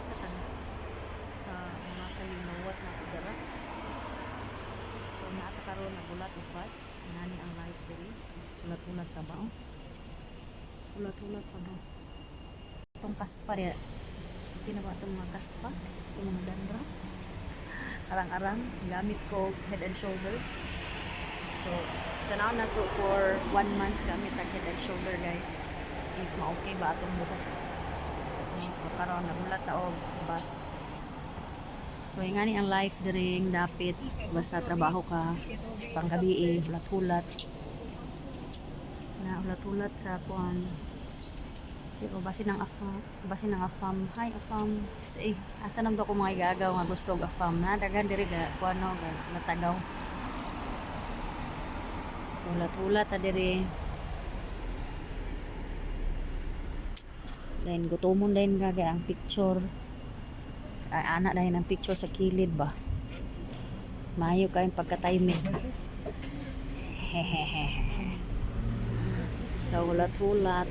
sa tanan sa mga kalinawat na udara. So naata karon nagulat og bus nani ang live diri. Ulat-ulat sa bao. Ulat-ulat sa bus. Itong kaspa rin. Tinawa itong mga kaspa. Itong mga dandra. Arang-arang. Gamit ko Head and Shoulder. So, tanaw na to for 1 month gamit ang Head and Shoulder, guys. If ma-okay ba itong buhok. So, karon nagulat ta og bus. So, yung nga ang life during dapit. Basta trabaho ka. Panggabi ulat-ulat. Na ulat-ulat sa kuan. O basi ng afam. Hi afam. Say, asa nang do ko mga igagaw nga gusto og afam na daghan diri ga kuano ga natagaw. So ulat-ulat ta diri. Then gutomon din gaga ang picture. Ay ana dahil ang picture sa kilid ba. Mayo kayong pagka-timing. Hehehe. So ulat-ulat.